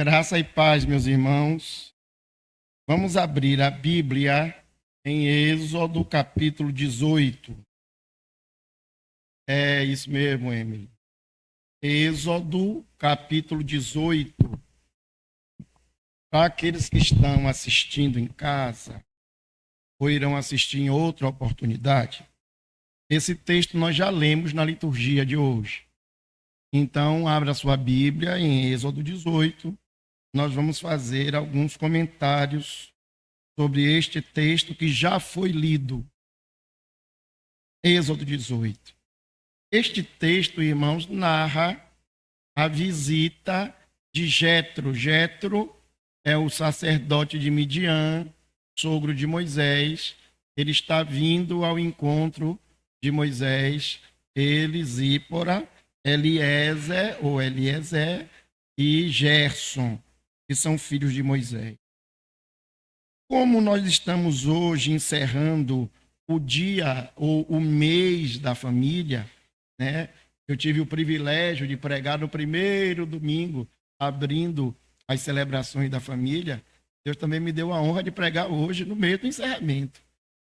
Graça e paz, meus irmãos. Vamos abrir a Bíblia em Êxodo, capítulo 18. É isso mesmo, Emily. Êxodo, capítulo 18. Para aqueles que estão assistindo em casa, ou irão assistir em outra oportunidade, esse texto nós já lemos na liturgia de hoje. Então, abra sua Bíblia em Êxodo 18. Nós vamos fazer alguns comentários sobre este texto que já foi lido. Êxodo 18. Este texto, irmãos, narra a visita de Jetro. Jetro é o sacerdote de Midian, sogro de Moisés. Ele está vindo ao encontro de Moisés, ele, Zípora, Eliezer e Gerson, que são filhos de Moisés. Como nós estamos hoje encerrando o dia ou o mês da família, né? Eu tive o privilégio de pregar no primeiro domingo, abrindo as celebrações da família. Deus também me deu a honra de pregar hoje no meio do encerramento.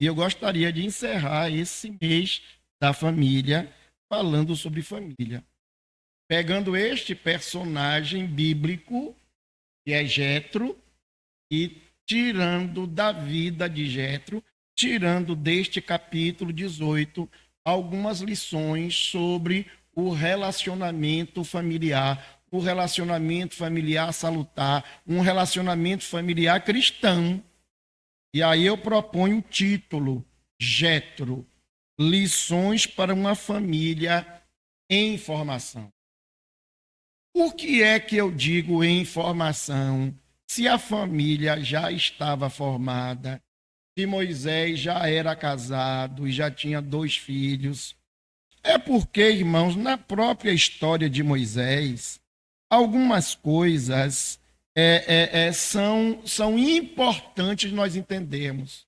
E eu gostaria de encerrar esse mês da família falando sobre família. Pegando este personagem bíblico, que é Jetro, e tirando da vida de Jetro, tirando deste capítulo 18, algumas lições sobre o relacionamento familiar salutar, um relacionamento familiar cristão. E aí eu proponho o título, Jetro, lições para uma família em formação. Por que é que eu digo em formação? Se a família já estava formada, se Moisés já era casado e já tinha 2 filhos, é porque, irmãos, na própria história de Moisés, algumas coisas são importantes nós entendermos.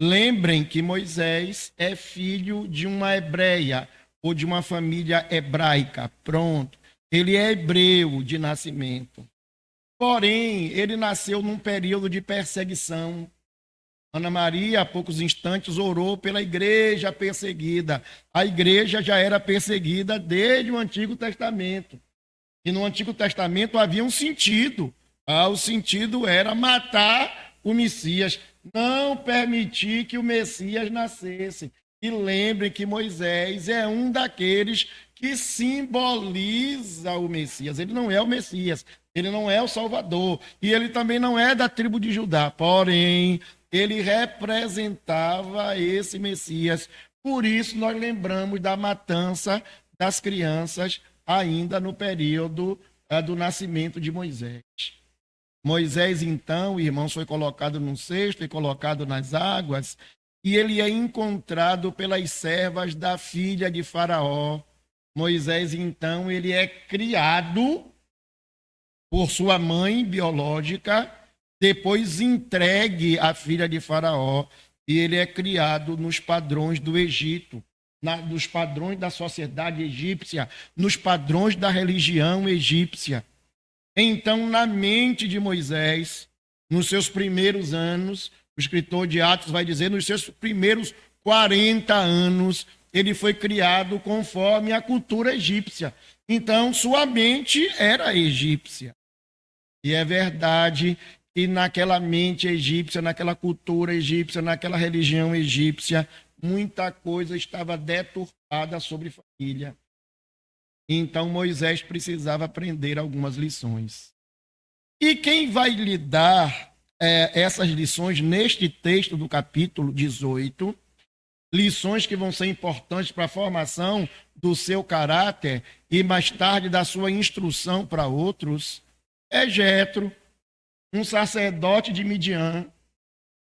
Lembrem que Moisés é filho de uma hebreia ou de uma família hebraica. Pronto. Ele é hebreu de nascimento. Porém, ele nasceu num período de perseguição. Ana Maria, há poucos instantes, orou pela igreja perseguida. A igreja já era perseguida desde o Antigo Testamento. E no Antigo Testamento havia um sentido. O sentido era matar o Messias, não permitir que o Messias nascesse. E lembrem que Moisés é um daqueles que simboliza o Messias. Ele não é o Messias, ele não é o Salvador, e ele também não é da tribo de Judá. Porém, ele representava esse Messias. Por isso, nós lembramos da matança das crianças ainda no período do nascimento de Moisés. Moisés, então, irmãos, foi colocado num cesto e colocado nas águas, e ele é encontrado pelas servas da filha de Faraó. Moisés, então, ele é criado por sua mãe biológica, depois entregue à filha de Faraó, e ele é criado nos padrões do Egito, nos padrões da sociedade egípcia, nos padrões da religião egípcia. Então, na mente de Moisés, nos seus primeiros anos, o escritor de Atos vai dizer, nos seus primeiros 40 anos, ele foi criado conforme a cultura egípcia. Então, sua mente era egípcia. E é verdade que naquela mente egípcia, naquela cultura egípcia, naquela religião egípcia, muita coisa estava deturpada sobre família. Então Moisés precisava aprender algumas lições. E quem vai lhe dar essas lições neste texto do capítulo 18, lições que vão ser importantes para a formação do seu caráter e mais tarde da sua instrução para outros, é Jetro, um sacerdote de Midian,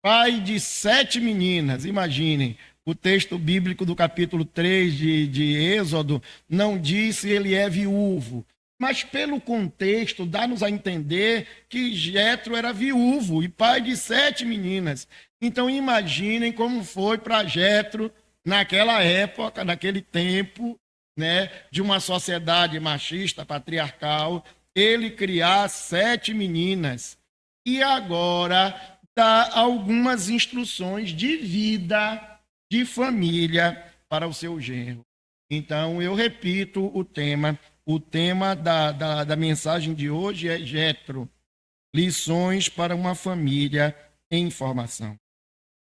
pai de 7 meninas. Imaginem, o texto bíblico do capítulo 3 de Êxodo não diz se ele é viúvo, mas pelo contexto dá-nos a entender que Jetro era viúvo e pai de 7 meninas. Então imaginem como foi para Jetro naquela época, naquele tempo, né, de uma sociedade machista, patriarcal. ele criar 7 meninas. E agora dá algumas instruções de vida, de família para o seu genro. Então, eu repito o tema. O tema da mensagem de hoje é Jétro, lições para uma família em formação.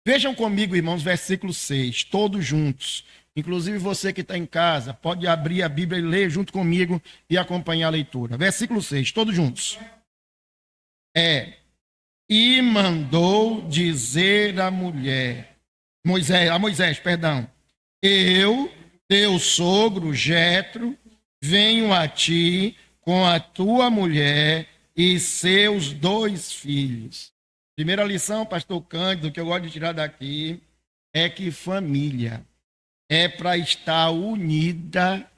Vejam comigo, irmãos, versículo 6, todos juntos. Inclusive você que está em casa, pode abrir a Bíblia e ler junto comigo e acompanhar a leitura. Versículo 6, todos juntos. E mandou dizer a Moisés, eu, teu sogro Jétro, venho a ti com a tua mulher e seus 2 filhos. Primeira lição, pastor Cândido, que eu gosto de tirar daqui, é que família é para estar unida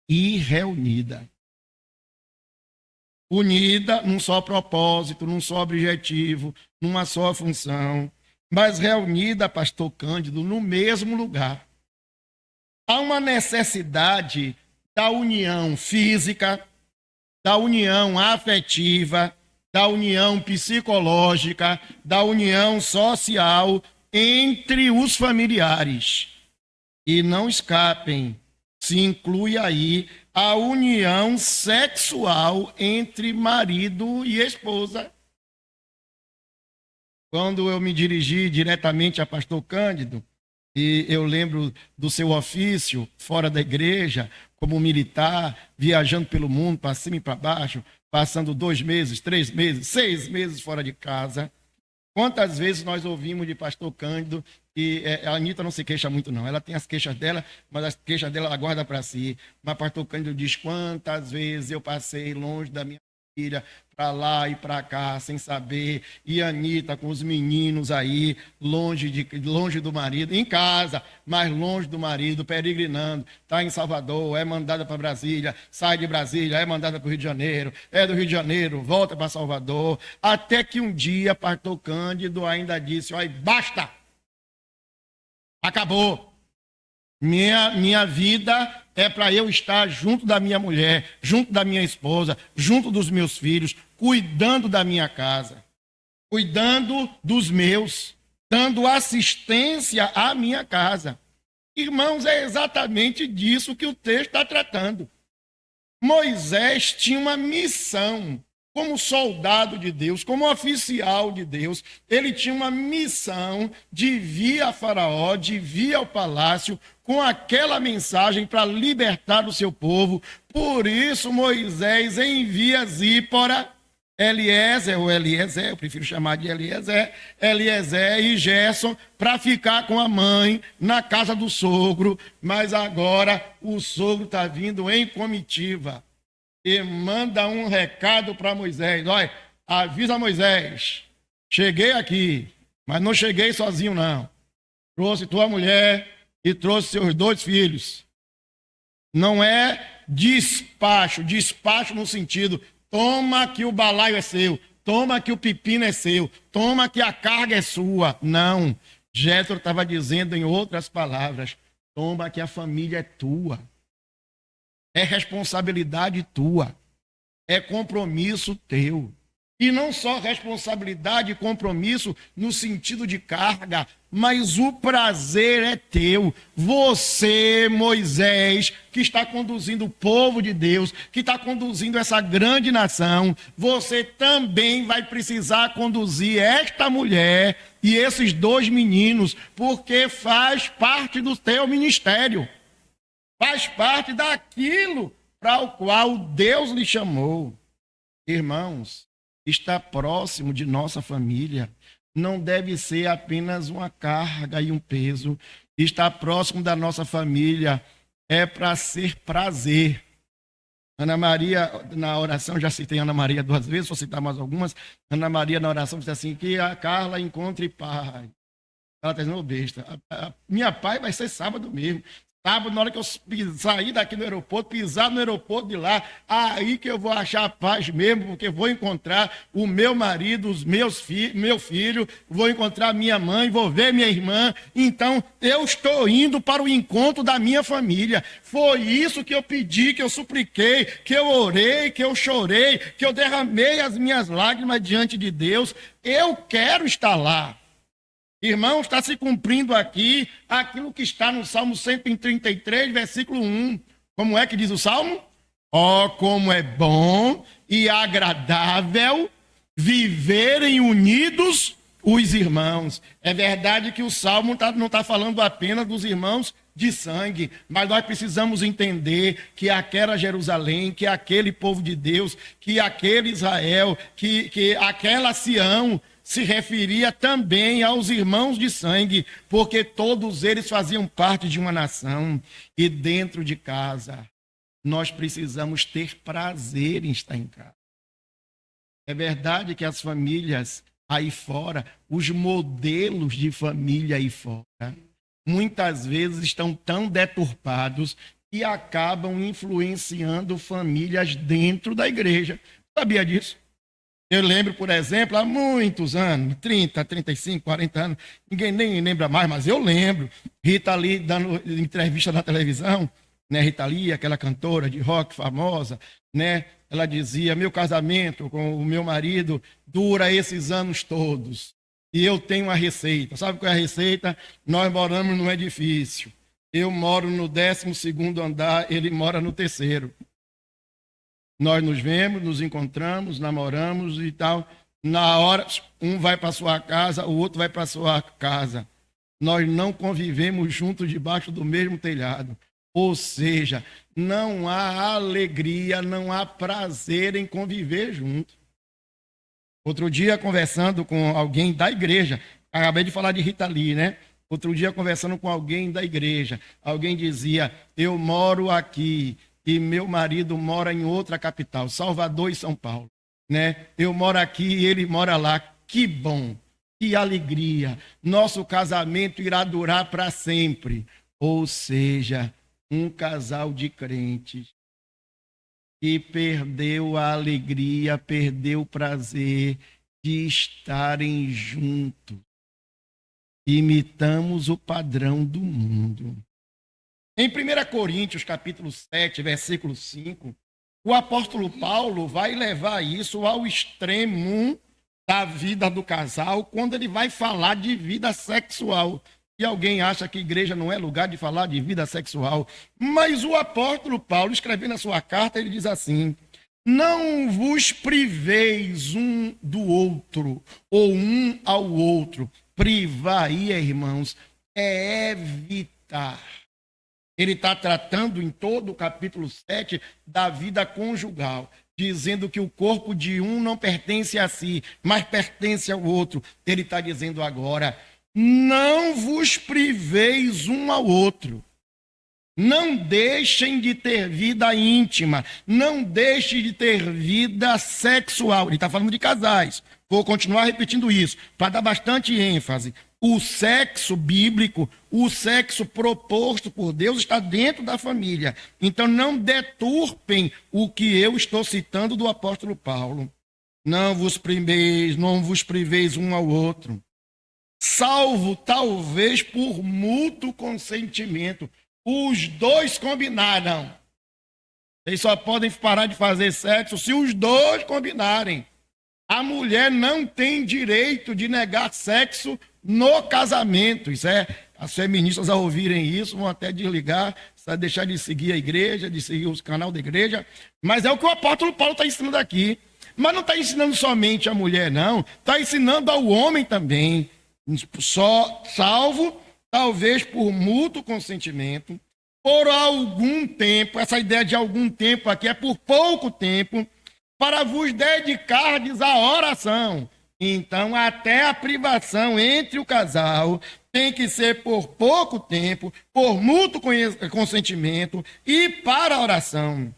e reunida. Unida num só propósito, num só objetivo, numa só função, mas reunida, pastor Cândido, no mesmo lugar. Há uma necessidade da união física, da união afetiva, da união psicológica, da união social entre os familiares. E não escapem, se inclui aí a união sexual entre marido e esposa. Quando eu me dirigi diretamente a pastor Cândido, e eu lembro do seu ofício fora da igreja, como militar, viajando pelo mundo, para cima e para baixo, passando 2 meses, 3 meses, 6 meses fora de casa. Quantas vezes nós ouvimos de pastor Cândido, e a Anitta não se queixa muito não, ela tem as queixas dela, mas as queixas dela ela guarda para si. Mas pastor Cândido diz, quantas vezes eu passei longe da minha filha, para lá e para cá, sem saber, e a Anitta com os meninos aí, longe do marido, em casa, mas longe do marido, peregrinando, está em Salvador, é mandada para Brasília, sai de Brasília, é mandada para o Rio de Janeiro, é do Rio de Janeiro, volta para Salvador, até que um dia, pastor Cândido ainda disse, olha, basta, acabou. Minha vida é para eu estar junto da minha mulher, junto da minha esposa, junto dos meus filhos, cuidando da minha casa, cuidando dos meus, dando assistência à minha casa. Irmãos, é exatamente disso que o texto está tratando. Moisés tinha uma missão. Como soldado de Deus, como oficial de Deus, ele tinha uma missão de vir a Faraó, de vir ao palácio com aquela mensagem para libertar o seu povo. Por isso Moisés envia Zípora, Eliezer, eu prefiro chamar de Eliezer e Gerson, para ficar com a mãe na casa do sogro, mas agora o sogro está vindo em comitiva. E manda um recado para Moisés. Olha, avisa Moisés, cheguei aqui, mas não cheguei sozinho não. Trouxe tua mulher e trouxe seus 2 filhos. Não é despacho no sentido, toma que o balaio é seu, toma que o pepino é seu, toma que a carga é sua. Não, Jétro estava dizendo em outras palavras, toma que a família é tua. É responsabilidade tua, é compromisso teu. E não só responsabilidade e compromisso no sentido de carga, mas o prazer é teu. Você, Moisés, que está conduzindo o povo de Deus, que está conduzindo essa grande nação, você também vai precisar conduzir esta mulher e esses 2 meninos, porque faz parte do teu ministério. Faz parte daquilo para o qual Deus lhe chamou. Irmãos, estar próximo de nossa família não deve ser apenas uma carga e um peso. Estar próximo da nossa família é para ser prazer. Ana Maria, na oração, já citei Ana Maria 2 vezes, vou citar mais algumas. Ana Maria, na oração, disse assim, que a Carla encontre paz. Ela está dizendo, besta, minha pai vai ser sábado mesmo. Sábado, na hora que eu sair daqui do aeroporto, pisar no aeroporto de lá, aí que eu vou achar a paz mesmo, porque vou encontrar o meu marido, os meus meu filho, vou encontrar minha mãe, vou ver minha irmã. Então, eu estou indo para o encontro da minha família. Foi isso que eu pedi, que eu supliquei, que eu orei, que eu chorei, que eu derramei as minhas lágrimas diante de Deus. Eu quero estar lá. Irmão, está se cumprindo aqui aquilo que está no Salmo 133, versículo 1. Como é que diz o Salmo? Ó, como é bom e agradável viverem unidos os irmãos. É verdade que o Salmo não está falando apenas dos irmãos de sangue, mas nós precisamos entender que aquela Jerusalém, que aquele povo de Deus, que aquele Israel, que aquela Sião, se referia também aos irmãos de sangue, porque todos eles faziam parte de uma nação. E dentro de casa, nós precisamos ter prazer em estar em casa. É verdade que as famílias aí fora, os modelos de família aí fora, muitas vezes estão tão deturpados e acabam influenciando famílias dentro da igreja. Sabia disso? Eu lembro, por exemplo, há muitos anos, 30, 35, 40 anos, ninguém nem lembra mais, mas eu lembro. Rita Lee dando entrevista na televisão, né? Rita Lee, aquela cantora de rock famosa, né? Ela dizia: meu casamento com o meu marido dura esses anos todos. E eu tenho uma receita. Sabe qual é a receita? Nós moramos num edifício. Eu moro no 12º andar, ele mora no 3º. Nós nos vemos, nos encontramos, namoramos e tal. Na hora, um vai para sua casa, o outro vai para sua casa. Nós não convivemos juntos debaixo do mesmo telhado. Ou seja, não há alegria, não há prazer em conviver junto. Outro dia, conversando com alguém da igreja, acabei de falar de Rita Lee, né? Outro dia, conversando com alguém da igreja, alguém dizia: eu moro aqui e meu marido mora em outra capital, Salvador e São Paulo, né? Eu moro aqui e ele mora lá. Que bom, que alegria. Nosso casamento irá durar para sempre. Ou seja, um casal de crentes que perdeu a alegria, perdeu o prazer de estarem juntos. Imitamos o padrão do mundo. Em 1 Coríntios, capítulo 7, versículo 5, o apóstolo Paulo vai levar isso ao extremo da vida do casal, quando ele vai falar de vida sexual. E alguém acha que igreja não é lugar de falar de vida sexual. Mas o apóstolo Paulo, escrevendo a sua carta, ele diz assim: não vos priveis um do outro, ou um ao outro. Privar aí, irmãos, é evitar. Ele está tratando em todo o capítulo 7 da vida conjugal, dizendo que o corpo de um não pertence a si, mas pertence ao outro. Ele está dizendo agora: não vos priveis um ao outro. Não deixem de ter vida íntima, não deixem de ter vida sexual. Ele está falando de casais. Vou continuar repetindo isso, para dar bastante ênfase. O sexo bíblico, o sexo proposto por Deus está dentro da família. Então não deturpem o que eu estou citando do apóstolo Paulo. Não vos priveis um ao outro, salvo talvez por mútuo consentimento. Os dois combinaram. Eles só podem parar de fazer sexo se os dois combinarem. A mulher não tem direito de negar sexo no casamento. Isso é, as feministas, ao ouvirem isso, vão até desligar, deixar de seguir a igreja, de seguir o canal da igreja. Mas é o que o apóstolo Paulo está ensinando aqui. Mas não está ensinando somente a mulher, não. Está ensinando ao homem também. Só salvo, talvez por mútuo consentimento, por algum tempo. Essa ideia de algum tempo aqui é por pouco tempo, para vos dedicardes à oração. Então, até a privação entre o casal tem que ser por pouco tempo, por mútuo consentimento e para a oração.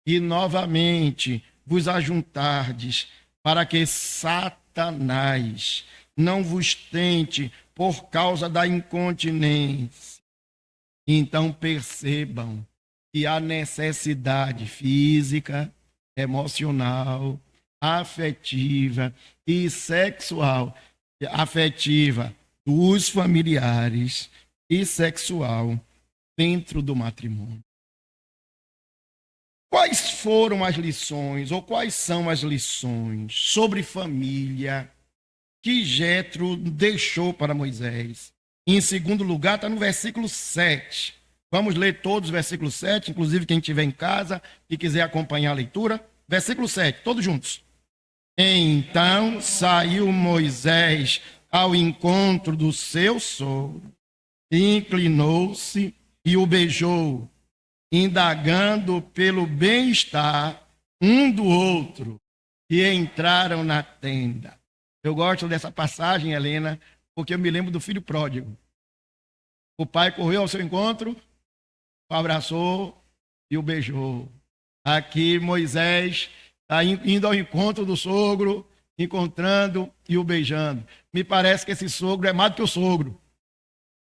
E, novamente, vos ajuntardes para que Satanás não vos tente por causa da incontinência. Então percebam que a necessidade física, emocional, afetiva e sexual, afetiva dos familiares e sexual dentro do matrimônio. Quais foram as lições, ou quais são as lições sobre família que Jetro deixou para Moisés? Em segundo lugar, está no versículo 7. Vamos ler todos os versículos 7, inclusive quem estiver em casa e quiser acompanhar a leitura. Versículo 7, todos juntos. Então saiu Moisés ao encontro do seu sogro, inclinou-se e o beijou, indagando pelo bem-estar um do outro, e entraram na tenda. Eu gosto dessa passagem, Helena, porque eu me lembro do filho pródigo. O pai correu ao seu encontro, o abraçou e o beijou. Aqui Moisés está indo ao encontro do sogro, encontrando e o beijando. Me parece que esse sogro é mais do que o sogro.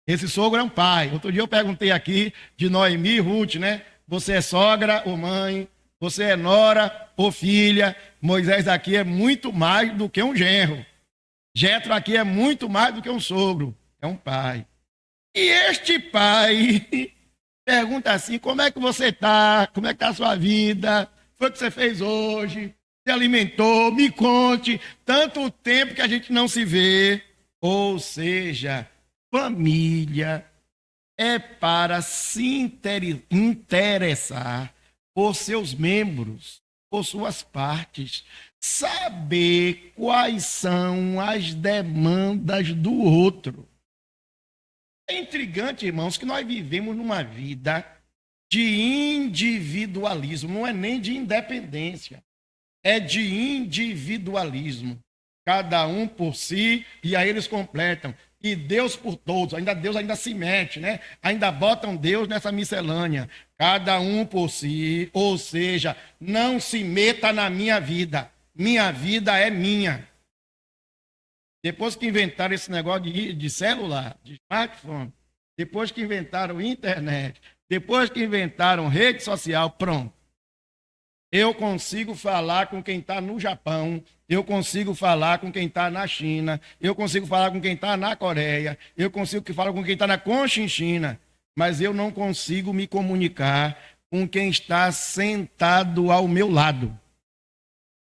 Esse sogro é um pai. Outro dia eu perguntei aqui de Noemi e Ruth, né? Você é sogra ou mãe? Você é nora ou filha? Moisés aqui é muito mais do que um genro. Jetro aqui é muito mais do que um sogro. É um pai. E este pai pergunta assim: como é que você está? Como é que está a sua vida? Foi o que você fez hoje? Se alimentou? Me conte. Tanto tempo que a gente não se vê. Ou seja, família é para se interessar por seus membros, por suas partes, saber quais são as demandas do outro. É intrigante, irmãos, que nós vivemos numa vida de individualismo, não é nem de independência, é de individualismo. Cada um por si, e aí eles completam. E Deus por todos, Deus ainda se mete, né? Ainda botam Deus nessa miscelânea. Cada um por si, ou seja, não se meta na minha vida. Minha vida é minha. Depois que inventaram esse negócio de celular, de smartphone, depois que inventaram internet, depois que inventaram rede social, pronto. Eu consigo falar com quem está no Japão, eu consigo falar com quem está na China, eu consigo falar com quem está na Coreia, eu consigo falar com quem está na Conchinchina, mas eu não consigo me comunicar com quem está sentado ao meu lado.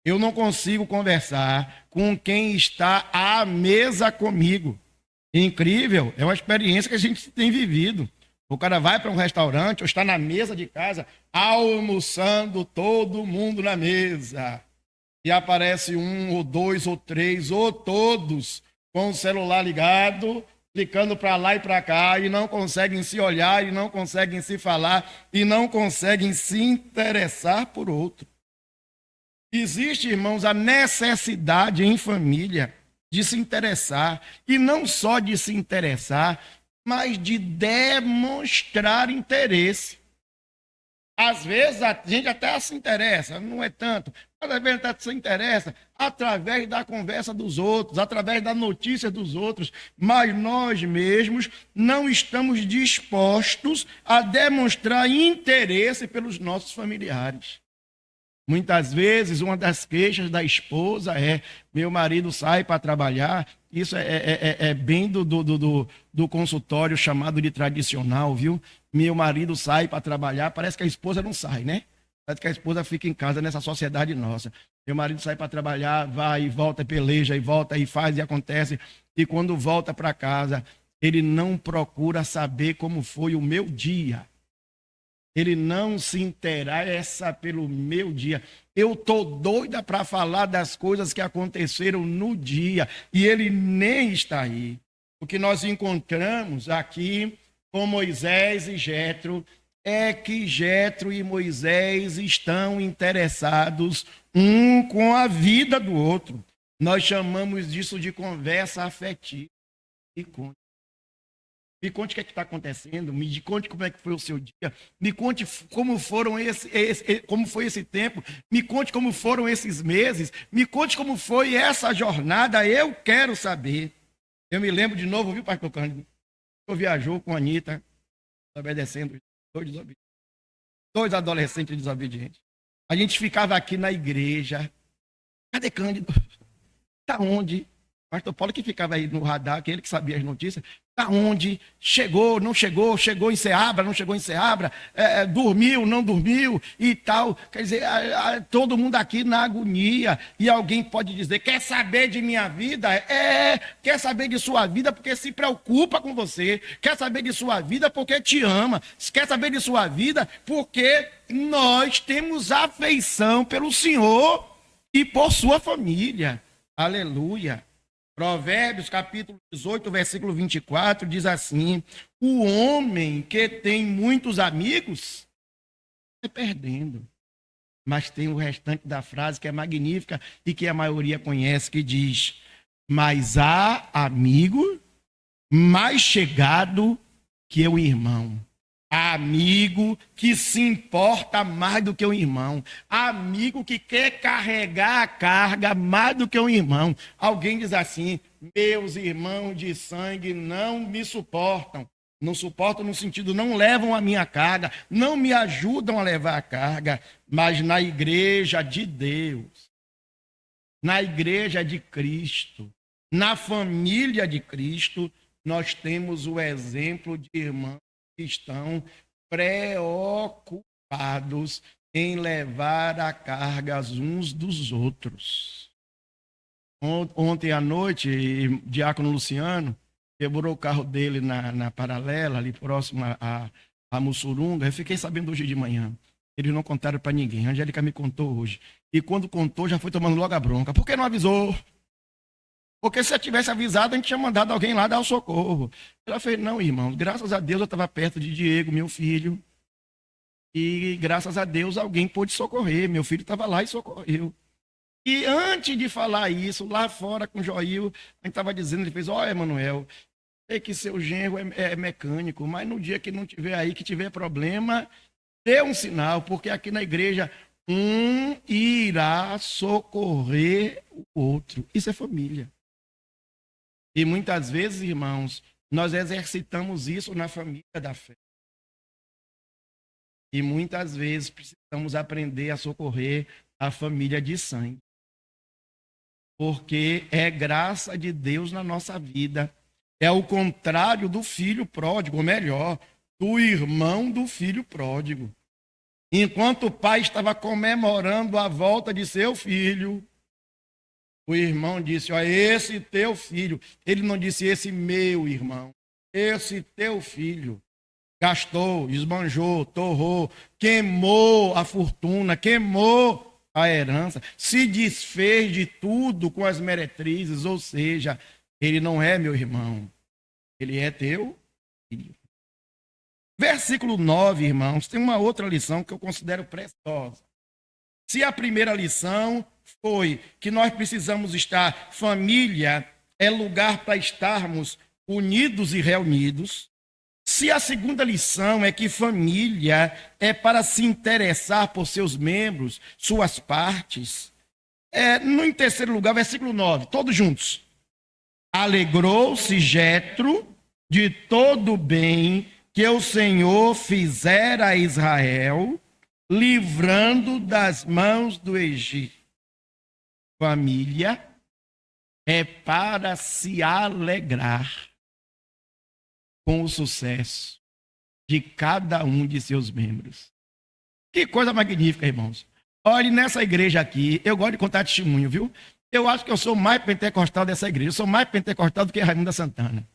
Eu não consigo conversar com quem está à mesa comigo. Incrível, é uma experiência que a gente tem vivido. O cara vai para um restaurante ou está na mesa de casa, almoçando, todo mundo na mesa. E aparece um, ou dois, ou três, ou todos com o celular ligado, clicando para lá e para cá, e não conseguem se olhar, e não conseguem se falar, e não conseguem se interessar por outro. Existe, irmãos, a necessidade em família de se interessar, e não só de se interessar, mas de demonstrar interesse. Às vezes a gente até se interessa, não é tanto, mas às vezes até se interessa através da conversa dos outros, através da notícia dos outros, mas nós mesmos não estamos dispostos a demonstrar interesse pelos nossos familiares. Muitas vezes, uma das queixas da esposa é: meu marido sai para trabalhar. Isso é bem do consultório chamado de tradicional, viu? Meu marido sai para trabalhar, parece que a esposa não sai, né? Parece que a esposa fica em casa nessa sociedade nossa. Meu marido sai para trabalhar, vai e volta, peleja e volta e faz e acontece. E quando volta para casa, ele não procura saber como foi o meu dia. Ele não se interessa pelo meu dia. Eu estou doida para falar das coisas que aconteceram no dia. E ele nem está aí. O que nós encontramos aqui com Moisés e Jetro é que Jetro e Moisés estão interessados um com a vida do outro. Nós chamamos disso de conversa afetiva. Me conte o que está acontecendo, me conte como é que foi o seu dia, me conte como como foi esse tempo, me conte como foram esses meses, me conte como foi essa jornada, eu quero saber. Eu me lembro de novo, viu, pastor Cândido? Eu viajou com a Anitta, obedecendo, dois desobedientes. Dois adolescentes desobedientes. A gente ficava aqui na igreja. Cadê Cândido? Tá onde? Pastor Paulo que ficava aí no radar, aquele que sabia as notícias. Tá onde? Chegou, não chegou, chegou em Ceabra, não chegou em Ceabra, dormiu, não dormiu e tal. Quer dizer, todo mundo aqui na agonia. E alguém pode dizer, quer saber de minha vida? Quer saber de sua vida porque se preocupa com você. Quer saber de sua vida porque te ama. Quer saber de sua vida porque nós temos afeição pelo Senhor e por sua família. Aleluia. Provérbios, capítulo 18, versículo 24, diz assim: o homem que tem muitos amigos está perdendo. Mas tem o restante da frase que é magnífica e que a maioria conhece, que diz: mas há amigo mais chegado que o irmão. Amigo que se importa mais do que o irmão. Amigo que quer carregar a carga mais do que o irmão. Alguém diz assim: meus irmãos de sangue não me suportam. Não suportam no sentido, não levam a minha carga, não me ajudam a levar a carga. Mas na igreja de Deus, na igreja de Cristo, na família de Cristo, nós temos o exemplo de irmãos que estão preocupados em levar a carga uns dos outros. Ontem à noite, Diácono Luciano quebrou o carro dele na paralela, ali próximo a Mussurunga. Eu fiquei sabendo hoje de manhã. Eles não contaram para ninguém. A Angélica me contou hoje. E quando contou, já foi tomando logo a bronca. Por que não avisou? Porque se eu tivesse avisado, a gente tinha mandado alguém lá dar o socorro. Ela fez, não, irmão, graças a Deus eu estava perto de Diego, meu filho. E graças a Deus alguém pôde socorrer. Meu filho estava lá e socorreu. E antes de falar isso, lá fora com o Joil, a gente estava dizendo, ele fez, olha, Emanuel, sei que seu genro é mecânico, mas no dia que não tiver aí, que tiver problema, dê um sinal, porque aqui na igreja um irá socorrer o outro. Isso é família. E muitas vezes, irmãos, nós exercitamos isso na família da fé. E muitas vezes precisamos aprender a socorrer a família de sangue. Porque é graça de Deus na nossa vida. É o contrário do filho pródigo, ou melhor, do irmão do filho pródigo. Enquanto o pai estava comemorando a volta de seu filho, o irmão disse, ó, esse teu filho. Ele não disse, esse meu irmão. Esse teu filho gastou, esbanjou, torrou, queimou a fortuna, queimou a herança, se desfez de tudo com as meretrizes, ou seja, ele não é meu irmão, ele é teu filho. Versículo 9, irmãos, tem uma outra lição que eu considero preciosa. Se a primeira lição foi que nós precisamos estar, família é lugar para estarmos unidos e reunidos. Se a segunda lição é que família é para se interessar por seus membros, suas partes. No terceiro lugar, versículo 9, todos juntos. Alegrou-se Jetro de todo o bem que o Senhor fizera a Israel, livrando das mãos do Egito. Família é para se alegrar com o sucesso de cada um de seus membros. Que coisa magnífica, irmãos. Olhe, nessa igreja aqui, eu gosto de contar testemunho, viu? Eu acho que eu sou mais pentecostal dessa igreja. Eu sou mais pentecostal do que Raimunda Santana.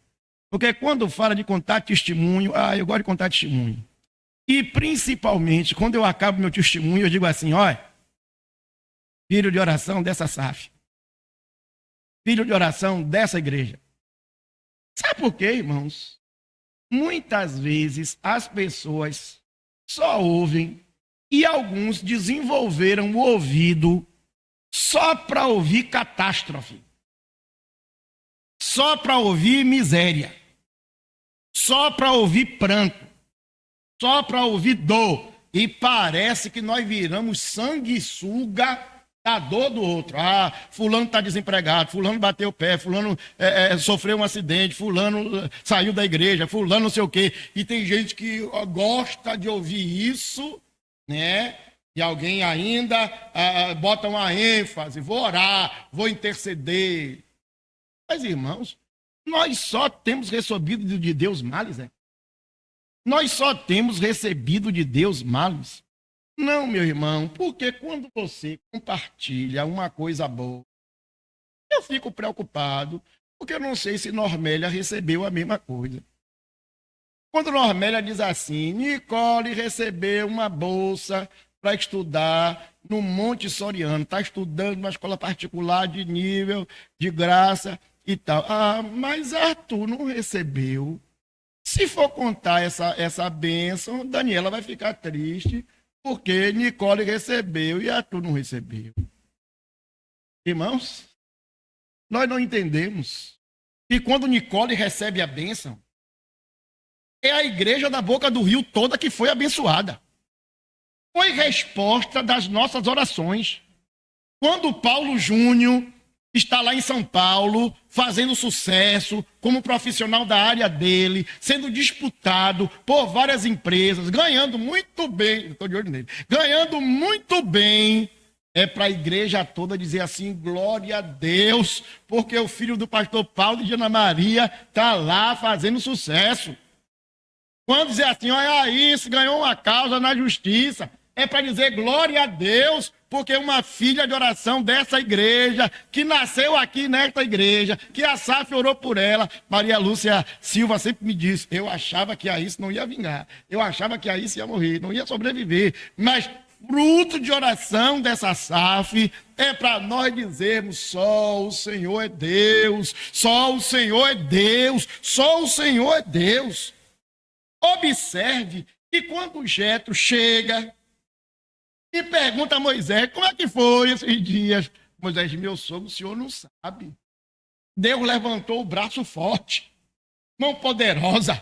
Porque quando fala de contar testemunho, eu gosto de contar testemunho. E principalmente, quando eu acabo meu testemunho, eu digo assim, olha, filho de oração dessa SAF. Filho de oração dessa igreja. Sabe por quê, irmãos? Muitas vezes as pessoas só ouvem e alguns desenvolveram o ouvido só para ouvir catástrofe, só para ouvir miséria, só para ouvir pranto, só para ouvir dor. E parece que nós viramos sanguessuga A dor do outro. Ah, fulano está desempregado, fulano bateu o pé, fulano sofreu um acidente, fulano saiu da igreja, fulano não sei o quê. E tem gente que gosta de ouvir isso, né? E alguém ainda bota uma ênfase, vou orar, vou interceder. Mas, irmãos, nós só temos recebido de Deus males, né? Nós só temos recebido de Deus males. Não, meu irmão, porque quando você compartilha uma coisa boa, eu fico preocupado, porque eu não sei se Normélia recebeu a mesma coisa. Quando Normélia diz assim, Nicole recebeu uma bolsa para estudar no Monte Soriano, está estudando numa escola particular de nível, de graça e tal. Ah, mas Arthur não recebeu. Se for contar essa bênção, Daniela vai ficar triste, porque Nicole recebeu e Arthur não recebeu. Irmãos, nós não entendemos que quando Nicole recebe a bênção, é a igreja da Boca do Rio toda que foi abençoada. Foi resposta das nossas orações. Quando Paulo Júnior está lá em São Paulo, fazendo sucesso como profissional da área dele, sendo disputado por várias empresas, ganhando muito bem, estou de olho nele, ganhando muito bem, é para a igreja toda dizer assim, glória a Deus, porque o filho do pastor Paulo de Ana Maria está lá fazendo sucesso. Quando dizer assim, olha isso, ganhou uma causa na justiça, é para dizer glória a Deus, porque uma filha de oração dessa igreja, que nasceu aqui nesta igreja, que a SAF orou por ela, Maria Lúcia Silva sempre me disse, eu achava que a isso não ia vingar, eu achava que a isso ia morrer, não ia sobreviver, mas fruto de oração dessa SAF é para nós dizermos, só o Senhor é Deus, só o Senhor é Deus, só o Senhor é Deus. Observe que quando Jetro chega e pergunta a Moisés, como é que foi esses dias? Moisés diz, meu sogro, o senhor não sabe. Deus levantou o braço forte, mão poderosa,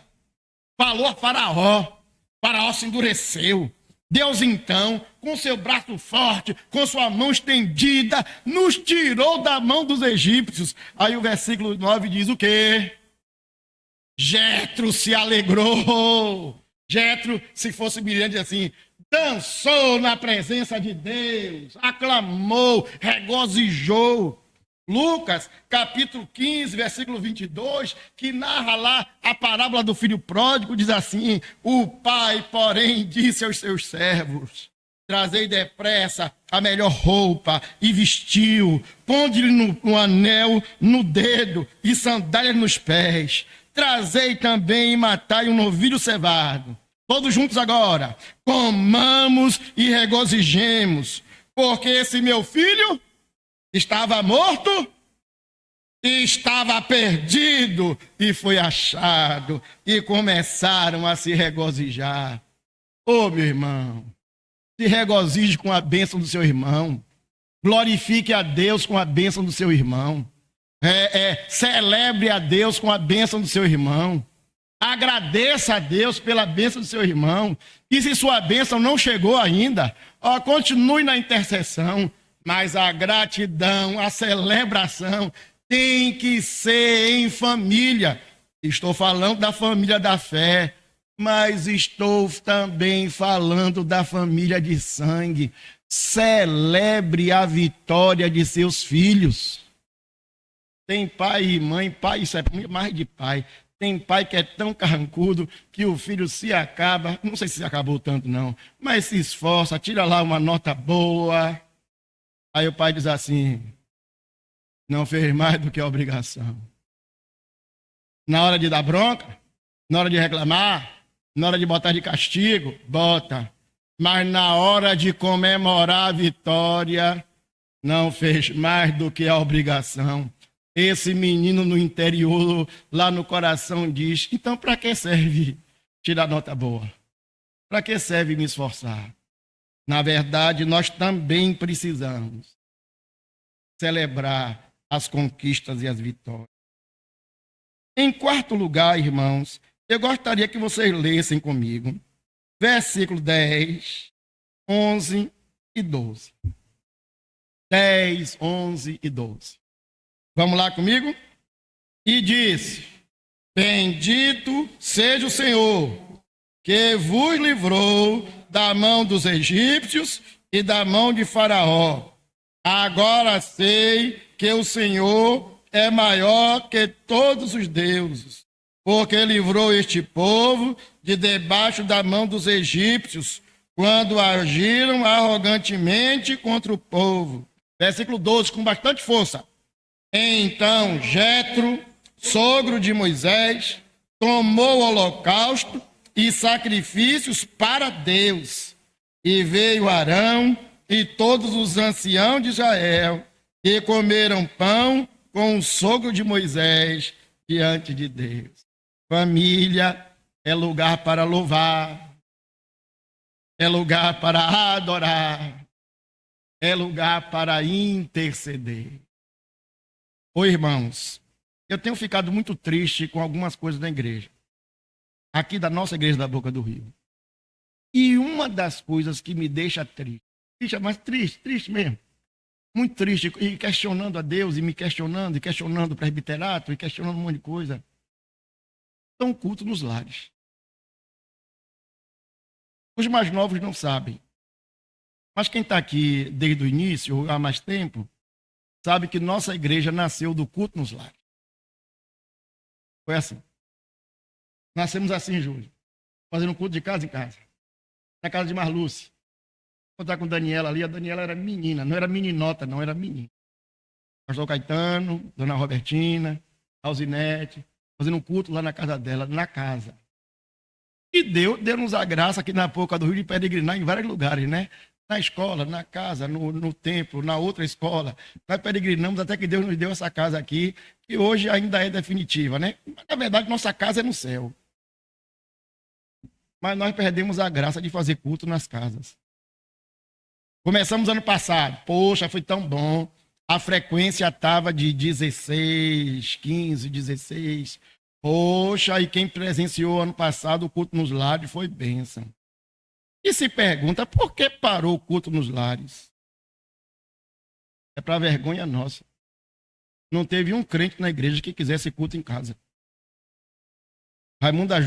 falou a Faraó, Faraó se endureceu. Deus então, com seu braço forte, com sua mão estendida, nos tirou da mão dos egípcios. Aí o versículo 9 diz o quê? Jetro se alegrou. Jetro, se fosse brilhante assim, dançou na presença de Deus, aclamou, regozijou. Lucas, capítulo 15, versículo 22, que narra lá a parábola do filho pródigo, diz assim, o pai, porém, disse aos seus servos, trazei depressa a melhor roupa e vestiu, ponde-lhe um anel no dedo e sandália nos pés. Trazei também e matai um novilho cevado. Todos juntos agora. Comamos e regozijemos, porque esse meu filho estava morto e estava perdido e foi achado. E começaram a se regozijar. Ô, meu irmão, se regozije com a bênção do seu irmão. Glorifique a Deus com a bênção do seu irmão. Celebre a Deus com a bênção do seu irmão. Agradeça a Deus pela bênção do seu irmão. E se sua bênção não chegou ainda, continue na intercessão. Mas a gratidão, a celebração tem que ser em família. Estou falando da família da fé, mas estou também falando da família de sangue. Celebre a vitória de seus filhos. Tem pai e mãe, pai, isso é mais de pai. Tem pai que é tão carrancudo que o filho se acaba, não sei se acabou tanto não, mas se esforça, tira lá uma nota boa. Aí o pai diz assim, não fez mais do que a obrigação. Na hora de dar bronca, na hora de reclamar, na hora de botar de castigo, bota. Mas na hora de comemorar a vitória, não fez mais do que a obrigação. Esse menino no interior, lá no coração, diz, então para que serve tirar nota boa? Para que serve me esforçar? Na verdade, nós também precisamos celebrar as conquistas e as vitórias. Em quarto lugar, irmãos, eu gostaria que vocês lessem comigo, versículo 10, 11 e 12. 10, 11 e 12. Vamos lá comigo? E disse: bendito seja o Senhor, que vos livrou da mão dos egípcios e da mão de Faraó. Agora sei que o Senhor é maior que todos os deuses, porque livrou este povo de debaixo da mão dos egípcios, quando agiram arrogantemente contra o povo. Versículo 12, com bastante força. Então Jetro, sogro de Moisés, tomou o holocausto e sacrifícios para Deus. E veio Arão e todos os anciãos de Israel, e comeram pão com o sogro de Moisés diante de Deus. Família é lugar para louvar, é lugar para adorar, é lugar para interceder. Ô irmãos, eu tenho ficado muito triste com algumas coisas da igreja, aqui da nossa igreja da Boca do Rio. E uma das coisas que me deixa triste, mas triste mesmo, muito triste, e questionando a Deus, e me questionando, e questionando o presbiterato, e questionando um monte de coisa, são cultos nos lares. Os mais novos não sabem, mas quem está aqui desde o início, há mais tempo, sabe que nossa igreja nasceu do culto nos lares. Foi assim. Nascemos assim, Júlio, fazendo culto de casa em casa. Na casa de Marluce. Vou estar com a Daniela ali. A Daniela era menina, não era meninota, não, era menina. Pastor Caetano, Dona Robertina, Alzinete, fazendo um culto lá na casa dela, na casa. E Deus deu-nos a graça aqui na Boca do Rio de peregrinar em vários lugares, né? Na escola, na casa, no templo, na outra escola. Nós peregrinamos até que Deus nos deu essa casa aqui, que hoje ainda é definitiva, né? Mas, na verdade, nossa casa é no céu. Mas nós perdemos a graça de fazer culto nas casas. Começamos ano passado. Poxa, foi tão bom. A frequência estava de 16, 15, 16. Poxa, e quem presenciou ano passado o culto nos lares foi bênção. E se pergunta, por que parou o culto nos lares? É para vergonha nossa. Não teve um crente na igreja que quisesse culto em casa. Raimunda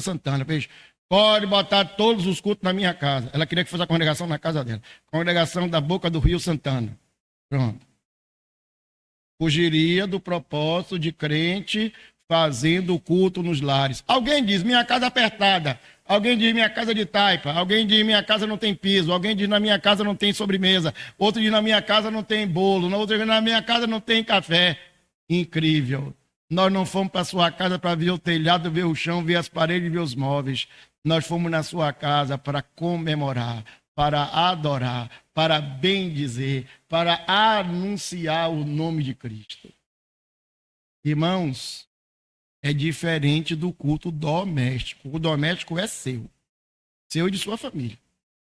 Santana fez: pode botar todos os cultos na minha casa. Ela queria que fosse a congregação na casa dela. Congregação da Boca do Rio Santana. Pronto. Fugiria do propósito de crente fazendo o culto nos lares. Alguém diz, minha casa apertada. Alguém diz, minha casa de taipa. Alguém diz, minha casa não tem piso. Alguém diz, na minha casa não tem sobremesa. Outro diz, na minha casa não tem bolo. Outro diz, na minha casa não tem café. Incrível. Nós não fomos para a sua casa para ver o telhado, ver o chão, ver as paredes, ver os móveis. Nós fomos na sua casa para comemorar, para adorar, para bendizer, para anunciar o nome de Cristo. Irmãos, é diferente do culto doméstico. O doméstico é seu. Seu e de sua família.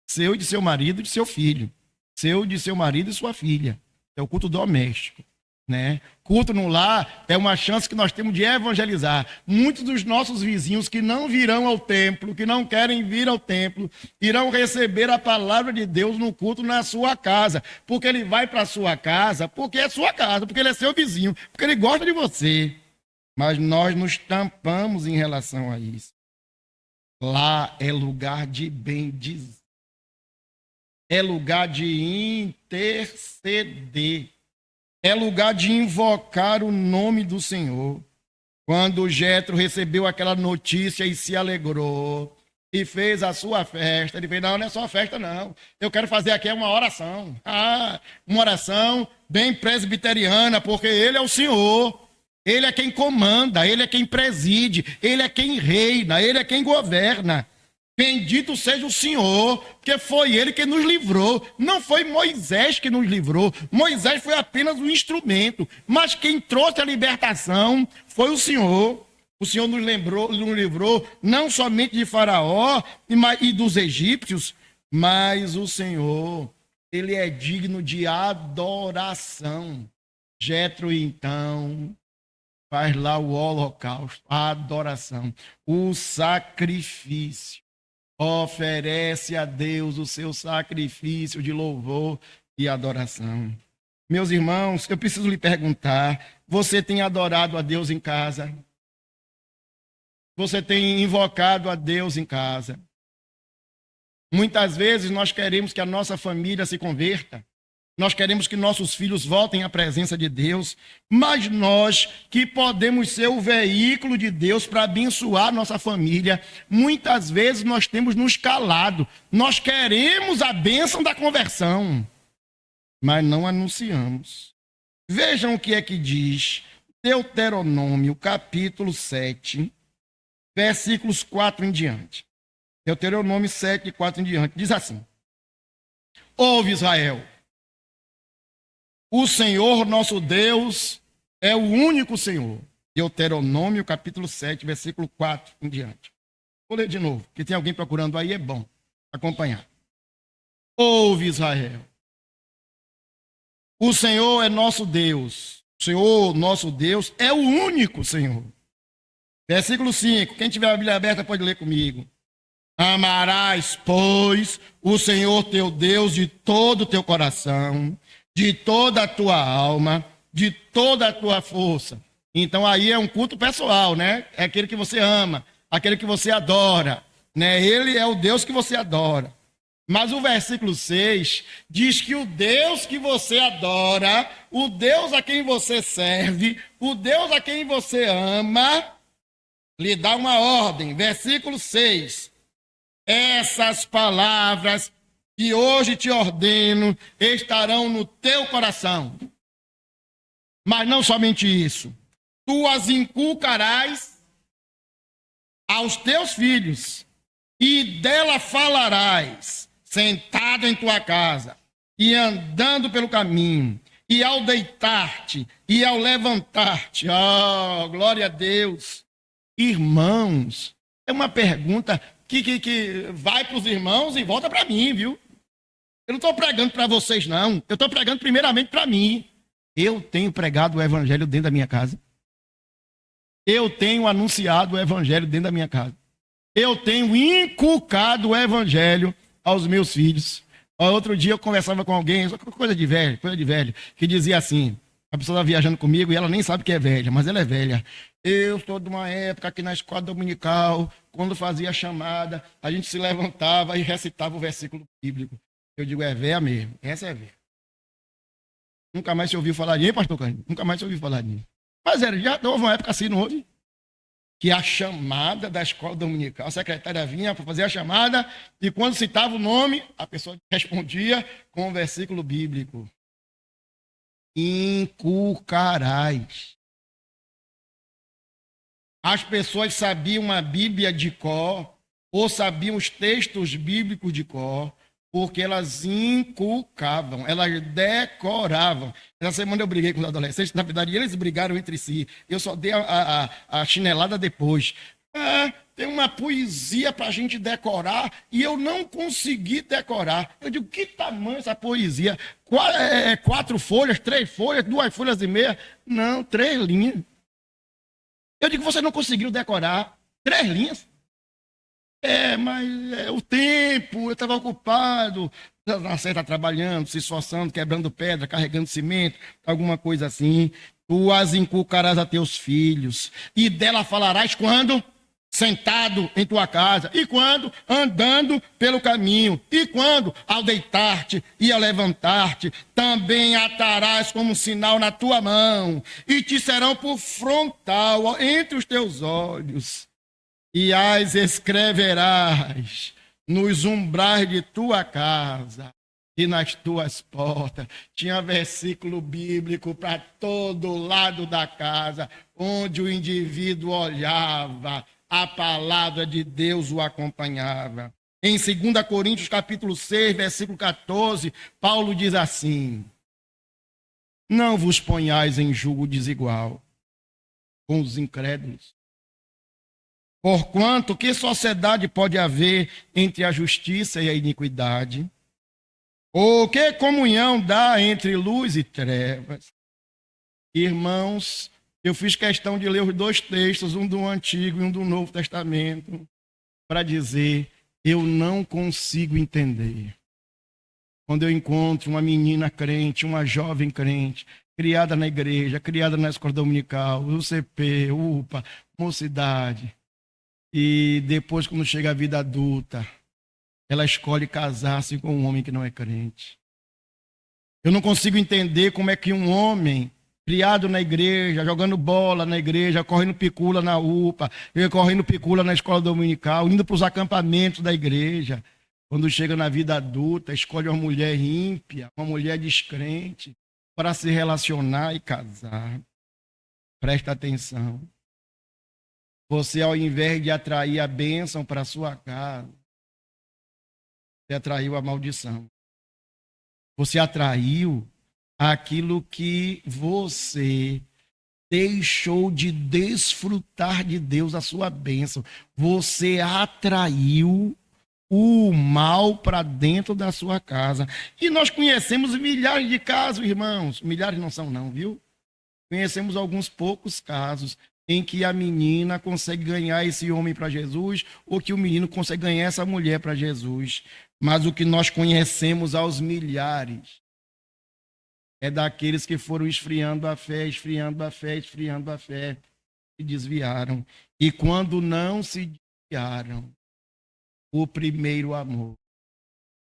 Seu e de seu marido e de seu filho. Seu e de seu marido e sua filha. É o culto doméstico. Né? Culto no lar é uma chance que nós temos de evangelizar. Muitos dos nossos vizinhos que não virão ao templo, que não querem vir ao templo, irão receber a palavra de Deus no culto na sua casa, porque ele vai para a sua casa, porque é sua casa, porque ele é seu vizinho, porque ele gosta de você. Mas nós nos tampamos em relação a isso. Lá é lugar de bendizer, é lugar de interceder. É lugar de invocar o nome do Senhor. Quando Jetro recebeu aquela notícia e se alegrou e fez a sua festa, ele fez, não é só festa não, eu quero fazer aqui uma oração. Uma oração bem presbiteriana, porque ele é o Senhor, ele é quem comanda, ele é quem preside, ele é quem reina, ele é quem governa. Bendito seja o Senhor, porque foi ele que nos livrou. Não foi Moisés que nos livrou. Moisés foi apenas um instrumento. Mas quem trouxe a libertação foi o Senhor. O Senhor nos livrou não somente de Faraó e dos egípcios, mas o Senhor, ele é digno de adoração. Jetro, então, faz lá o holocausto, a adoração, o sacrifício. Oferece a Deus o seu sacrifício de louvor e adoração. Meus irmãos, eu preciso lhe perguntar, você tem adorado a Deus em casa? Você tem invocado a Deus em casa? Muitas vezes nós queremos que a nossa família se converta. Nós queremos que nossos filhos voltem à presença de Deus, mas nós que podemos ser o veículo de Deus para abençoar nossa família, muitas vezes nós temos nos calado. Nós queremos a bênção da conversão, mas não anunciamos. Vejam o que é que diz Deuteronômio, capítulo 7, versículos 4 em diante. Deuteronômio 7, 4 em diante. Diz assim: Ouve, Israel, o Senhor nosso Deus é o único Senhor. Deuteronômio, capítulo 7, versículo 4 em diante. Vou ler de novo, porque tem alguém procurando aí, é bom acompanhar. Ouve, Israel, o Senhor é nosso Deus. O Senhor, nosso Deus, é o único Senhor. Versículo 5. Quem tiver a Bíblia aberta pode ler comigo. Amarás, pois, o Senhor teu Deus de todo o teu coração, de toda a tua alma, de toda a tua força. Então aí é um culto pessoal, né? É aquele que você ama, aquele que você adora, né? Ele é o Deus que você adora. Mas o versículo 6 diz que o Deus que você adora, o Deus a quem você serve, o Deus a quem você ama, lhe dá uma ordem. Versículo 6. Essas palavras que hoje te ordeno estarão no teu coração. Mas não somente isso. Tu as inculcarás aos teus filhos e dela falarás, sentado em tua casa e andando pelo caminho, e ao deitar-te e ao levantar-te. Oh, glória a Deus. Irmãos, é uma pergunta que vai para os irmãos e volta para mim, viu? Eu não estou pregando para vocês, não. Eu estou pregando primeiramente para mim. Eu tenho pregado o evangelho dentro da minha casa. Eu tenho anunciado o evangelho dentro da minha casa. Eu tenho inculcado o evangelho aos meus filhos. Outro dia eu conversava com alguém, coisa de velho, que dizia assim, a pessoa estava viajando comigo e ela nem sabe que é velha, mas ela é velha. Eu sou de uma época que na escola dominical, quando fazia a chamada, a gente se levantava e recitava o versículo bíblico. Eu digo, é velha mesmo, essa é velha. Nunca mais se ouviu falar nisso, pastor Cândido? Nunca mais se ouviu falar nisso. Mas já houve uma época assim, não houve? Que a chamada da escola dominical, a secretária vinha para fazer a chamada e quando citava o nome, a pessoa respondia com o versículo bíblico. Inculcarás. As pessoas sabiam a Bíblia de cor ou sabiam os textos bíblicos de cor porque elas inculcavam, elas decoravam. Essa semana eu briguei com os adolescentes, na verdade eles brigaram entre si, eu só dei a chinelada depois. Tem uma poesia para a gente decorar e eu não consegui decorar. Eu digo, que tamanho essa poesia? 4 folhas, 3 folhas, 2 folhas e meia? Não, 3 linhas. Eu digo, você não conseguiu decorar 3 linhas? Mas o tempo, eu estava ocupado. Você está trabalhando, se esforçando, quebrando pedra, carregando cimento, alguma coisa assim. Tu as inculcarás a teus filhos, e dela falarás quando? Sentado em tua casa, e quando? Andando pelo caminho, e quando? Ao deitar-te e ao levantar-te, também atarás como sinal na tua mão, e te serão por frontal entre os teus olhos. E as escreverás nos umbrais de tua casa e nas tuas portas. Tinha versículo bíblico para todo lado da casa, onde o indivíduo olhava, a palavra de Deus o acompanhava. Em 2 Coríntios, capítulo 6, versículo 14, Paulo diz assim: não vos ponhais em julgo desigual com os incrédulos. Porquanto, que sociedade pode haver entre a justiça e a iniquidade? Ou que comunhão dá entre luz e trevas? Irmãos, eu fiz questão de ler os 2 textos, um do Antigo e um do Novo Testamento, para dizer, eu não consigo entender Quando eu encontro uma menina crente, uma jovem crente, criada na igreja, criada na escola dominical, UCP, UPA, mocidade, e depois, quando chega a vida adulta, ela escolhe casar-se com um homem que não é crente. Eu não consigo entender como é que um homem criado na igreja, jogando bola na igreja, correndo picula na UPA, correndo picula na escola dominical, indo para os acampamentos da igreja, quando chega na vida adulta, escolhe uma mulher ímpia, uma mulher descrente, para se relacionar e casar. Presta atenção. Você, ao invés de atrair a bênção para a sua casa, você atraiu a maldição. Você atraiu aquilo que você deixou de desfrutar de Deus, a sua bênção. Você atraiu o mal para dentro da sua casa. E nós conhecemos milhares de casos, irmãos. Milhares não são não, viu? Conhecemos alguns poucos casos em que a menina consegue ganhar esse homem para Jesus, ou que o menino consegue ganhar essa mulher para Jesus. Mas o que nós conhecemos aos milhares é daqueles que foram esfriando a fé, esfriando a fé, esfriando a fé, e desviaram. E quando não se desviaram, o primeiro amor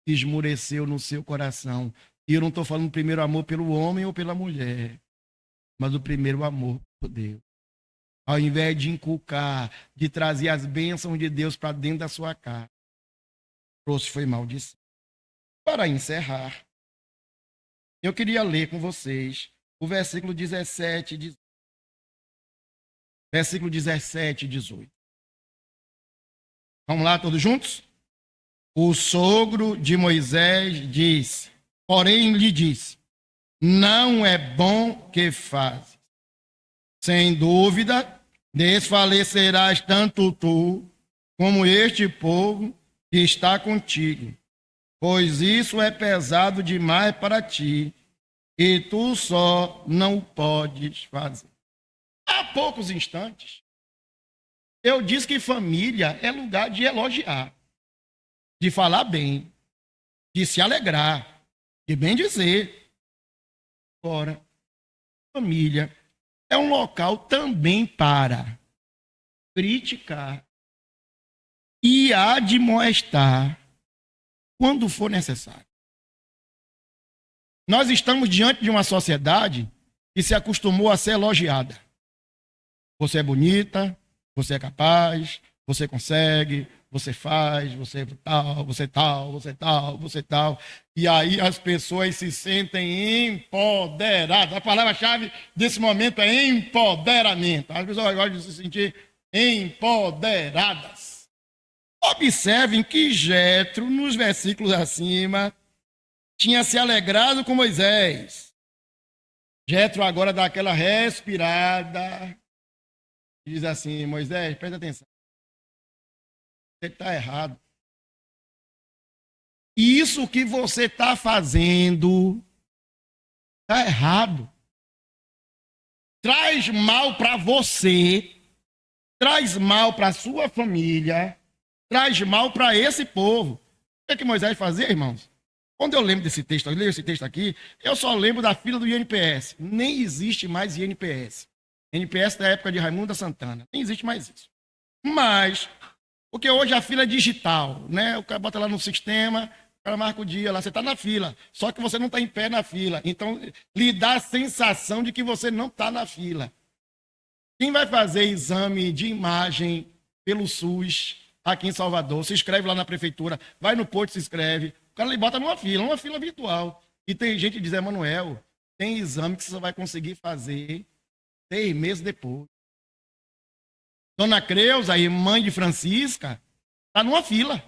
esmoreceu no seu coração. E eu não estou falando primeiro amor pelo homem ou pela mulher, mas o primeiro amor por Deus. Ao invés de inculcar, de trazer as bênçãos de Deus para dentro da sua casa, trouxe foi maldição. Para encerrar, eu queria ler com vocês o versículo 17 e 18. Vamos lá, todos juntos? O sogro de Moisés disse, porém lhe disse, não é bom que fazes. Sem dúvida, desfalecerás tanto tu como este povo que está contigo, pois isso é pesado demais para ti, e tu só não podes fazer. Há poucos instantes, eu disse que família é lugar de elogiar, de falar bem, de se alegrar, de bem dizer. Agora, família é um local também para criticar e admoestar quando for necessário. Nós estamos diante de uma sociedade que se acostumou a ser elogiada. Você é bonita, você é capaz, você consegue, você faz, você tal, você tal, você tal, você tal. E aí as pessoas se sentem empoderadas. A palavra-chave desse momento é empoderamento. As pessoas gostam de se sentir empoderadas. Observem que Jetro, nos versículos acima, tinha se alegrado com Moisés. Jetro agora dá aquela respirada e diz assim, Moisés, presta atenção. Você está errado. Isso que você está fazendo está errado. Traz mal para você, traz mal para a sua família, traz mal para esse povo. O que Moisés fazia, irmãos? Quando eu lembro desse texto, eu leio esse texto aqui, eu só lembro da fila do INPS. Nem existe mais INPS. INPS da época de Raimundo Santana. Nem existe mais isso. Mas, porque hoje a fila é digital, né? O cara bota lá no sistema, o cara marca o dia lá, você está na fila. Só que você não está em pé na fila. Então, lhe dá a sensação de que você não está na fila. Quem vai fazer exame de imagem pelo SUS aqui em Salvador, se inscreve lá na prefeitura, vai no posto, se inscreve. O cara lhe bota numa fila virtual. E tem gente que diz, Emanuel, tem exame que você só vai conseguir fazer 6 meses depois. Dona Creuza, mãe de Francisca, está numa fila.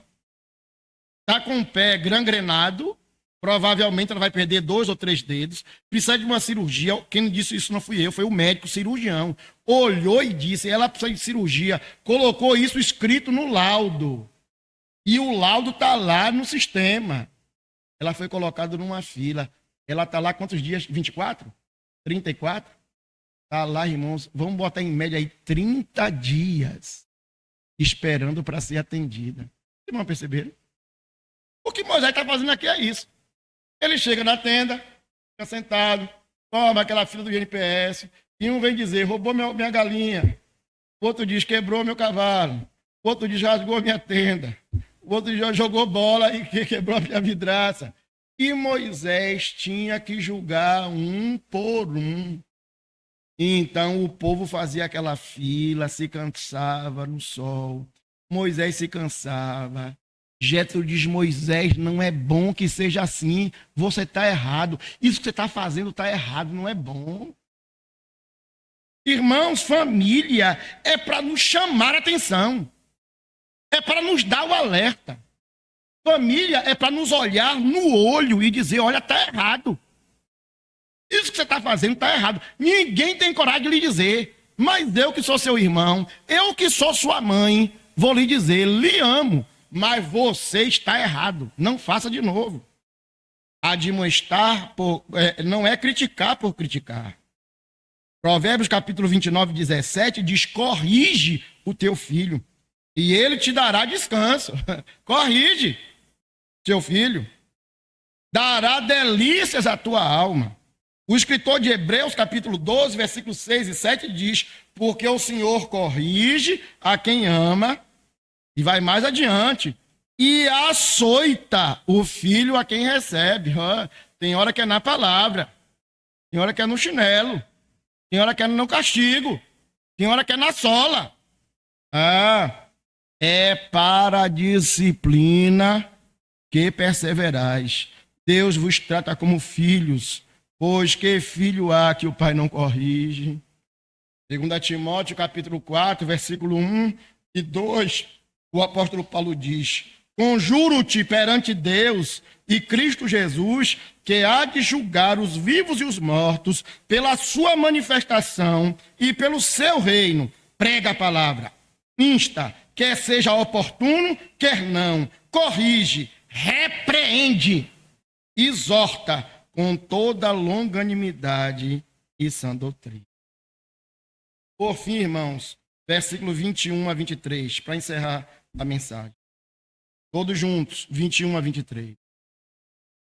Está com o pé gangrenado, provavelmente ela vai perder 2 ou 3 dedos, precisa de uma cirurgia. Quem disse isso não fui eu, foi o médico cirurgião. Olhou e disse, ela precisa de cirurgia, colocou isso escrito no laudo. E o laudo está lá no sistema. Ela foi colocada numa fila. Ela está lá quantos dias? 24? 34? Está lá, irmãos. Vamos botar em média aí 30 dias esperando para ser atendida. Vocês vão perceber? O que Moisés está fazendo aqui é isso. Ele chega na tenda, fica sentado, toma aquela fila do INPS, e um vem dizer, roubou minha galinha. O outro diz, quebrou meu cavalo. O outro diz, rasgou minha tenda. O outro diz, jogou bola e quebrou a minha vidraça. E Moisés tinha que julgar um por um. Então o povo fazia aquela fila, se cansava no sol. Moisés se cansava. Jétro diz, Moisés, não é bom que seja assim. Você está errado. Isso que você está fazendo está errado, não é bom. Irmãos, família é para nos chamar a atenção. É para nos dar o alerta. Família é para nos olhar no olho e dizer, olha, está errado. Isso que você está fazendo está errado. Ninguém tem coragem de lhe dizer. Mas eu que sou seu irmão, eu que sou sua mãe, vou lhe dizer, lhe amo. Mas você está errado. Não faça de novo. Admoestar não é criticar por criticar. Provérbios capítulo 29, 17 diz, corrige o teu filho e ele te dará descanso. Corrige teu filho. Dará delícias à tua alma. O escritor de Hebreus, capítulo 12, versículos 6 e 7 diz, porque o Senhor corrige a quem ama, e vai mais adiante, e açoita o filho a quem recebe. Tem hora que é na palavra, tem hora que é no chinelo, tem hora que é no castigo, tem hora que é na sola. É para a disciplina que perseverais. Deus vos trata como filhos, pois que filho há que o pai não corrige? 2 Timóteo, capítulo 4, versículo 1 e 2, o apóstolo Paulo diz, conjuro-te perante Deus e Cristo Jesus, que há de julgar os vivos e os mortos pela sua manifestação e pelo seu reino. Prega a palavra, insta, quer seja oportuno, quer não, corrige, repreende, exorta com toda longanimidade e sã doutrina. Por fim, irmãos, versículo 21 a 23, para encerrar a mensagem. Todos juntos, 21 a 23.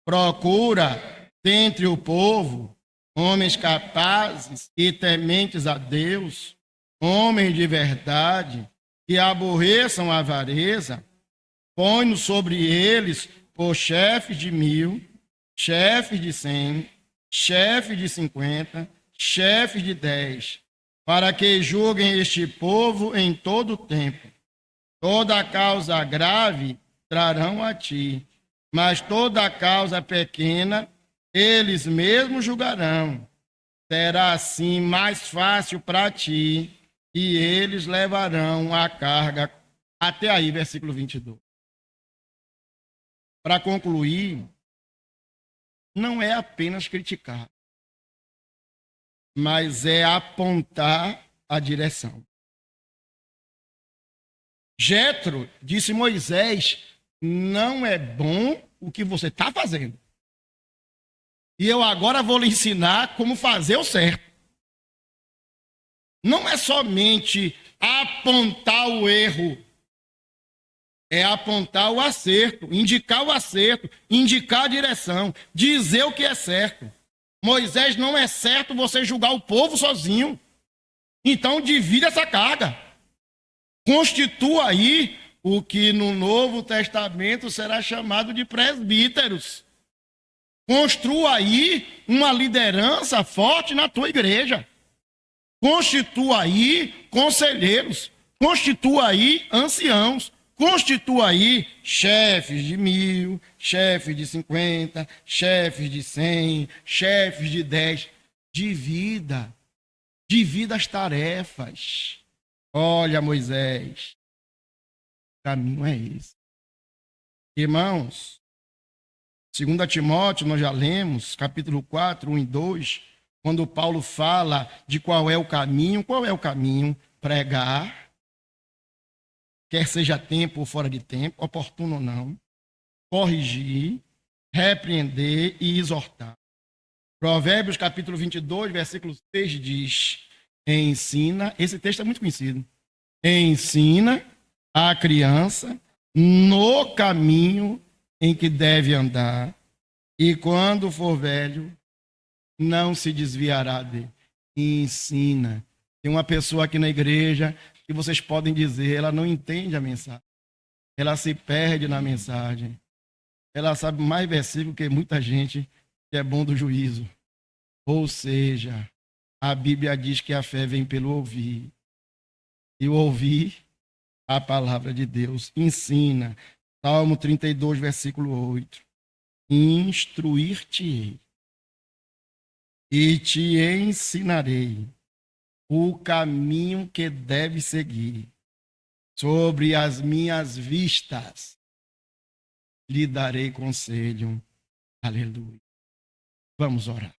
Procura dentre o povo homens capazes e tementes a Deus, homens de verdade, que aborreçam a avareza, põe-nos sobre eles por chefes de 1000, chefes de 100, chefes de 50, chefes de 10, para que julguem este povo em todo o tempo. Toda causa grave trarão a ti, mas toda causa pequena eles mesmos julgarão. Será assim mais fácil para ti, e eles levarão a carga. Até aí, versículo 22. Para concluir, não é apenas criticar, mas é apontar a direção. Jétro disse a Moisés, não é bom o que você está fazendo. E eu agora vou lhe ensinar como fazer o certo. Não é somente apontar o erro, é apontar o acerto, indicar o acerto, indicar a direção, dizer o que é certo. Moisés, não é certo você julgar o povo sozinho. Então divida essa carga. Constitua aí o que no Novo Testamento será chamado de presbíteros. Construa aí uma liderança forte na tua igreja. Constitua aí conselheiros. Constitua aí anciãos. Constitua aí chefes de 1000, chefes de 50, chefes de 100, chefes de 10. Divida as tarefas. Olha, Moisés, o caminho é esse. Irmãos, 2 Timóteo, nós já lemos, capítulo 4, 1 e 2, quando Paulo fala de qual é o caminho. Qual é o caminho? Pregar, quer seja tempo ou fora de tempo, oportuno ou não, corrigir, repreender e exortar. Provérbios capítulo 22, versículo 6 diz, ensina, esse texto é muito conhecido, ensina a criança no caminho em que deve andar, E quando for velho, não se desviará dele. E ensina. Tem uma pessoa aqui na igreja que vocês podem dizer, ela não entende a mensagem. Ela se perde na mensagem. Ela sabe mais versículo que muita gente que é bom do juízo. Ou seja, a Bíblia diz que a fé vem pelo ouvir. E o ouvir a palavra de Deus. Ensina. Salmo 32, versículo 8. Instruir-te-ei e te ensinarei o caminho que deve seguir. Sobre as minhas vistas lhe darei conselho. Aleluia. Vamos orar.